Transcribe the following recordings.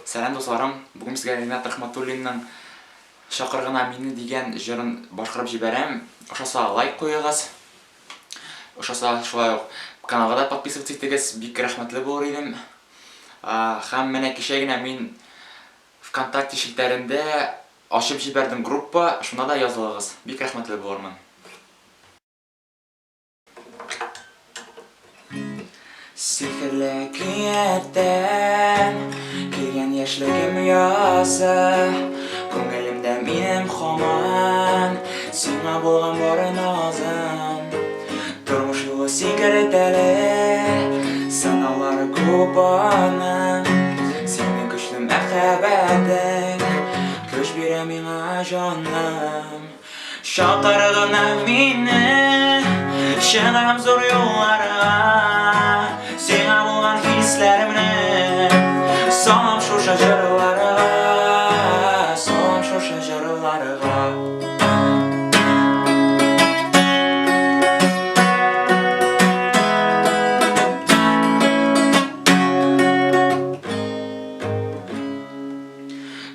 Сәлем дусларым, бүгін сізге Ринат Рахматуллинның «Шақырғына мені» деген жырын башқарып жіберем. Ошаса лайк қойыңыз. Ошаса шулай ук каналға да подписываться итегез, бик рәхмәтле булыр идем. Һәм менә кичә генә мин ВКонтакте шелтәрендә ачып җибәрдем группа, шунда да язылыгыз. Бик рәхмәтле булырмын. Сихерле көяктән килгән яшьлегем язы, күңелемдә минем һаман сиңа булган бары назым. Тормыш юлы сикертәле, сынаулары күп аның, синең көчле мәхәббәтең көч бирә миңа җаным. Шакыргына мине, чыгам зур юлларга, сиңа булган хисләремне салам шушы җырларга, салам шушы җырларга.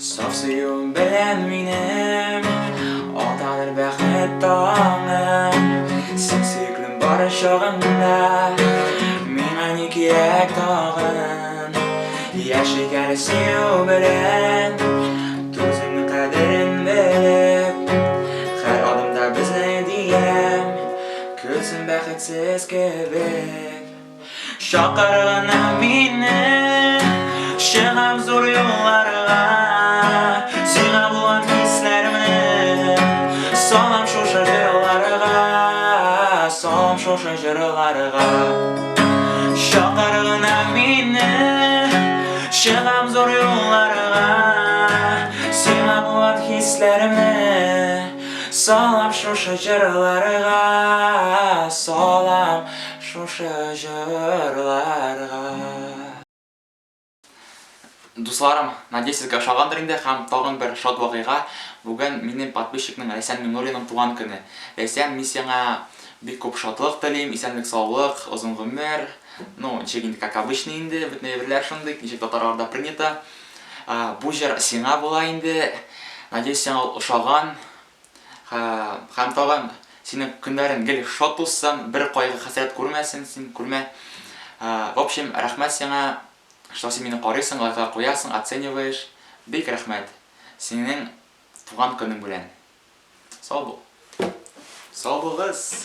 Саф сөюң белән минем алтадыр бәхет таңым, син сөйклем бары чагында миңа ни кирәк тагын. Яшик әле сөю белән түземнең кадерен белеп, һәр адымда безне диям күрсен бәхетсез кебек. Шакыргына мине, чыгам зур юлларга, сиңа булган хисләремне салам шушы җырларга, салам шушы җырларга. Шакыргына мине, чыгам зур юлларга, сиңа булган хисләремне салам шушы җырларга, салам шушы җырларга. Дусларым, надеюсь, сезгә ошагандыр инде һәм тагын бер шат вакыйга. Бүген минем подписчикның Ләйсән Миңнуллинның туган көне. Ләйсән, мин сиңа бик күп шатлык телим, исәнлек, саулык, озын гомер. Ну, ничек инде, как обычно инде, бөтен әйберләр шундый, ничек татарларда принято. Бу җыр сиңа була инде. Надеюсь, сиңа ошаган. Һәм тагын синең көннәрең гел шат булсын, бер кайгы хәсрәт күрмәсен, син күрмә. В общем, рәхмәт сиңа, что син мине карыйсың, лайкка куясың, оцениваешь. Бик рәхмәт. Синең туган көнең белән. Сау бул. Сау булыгыз.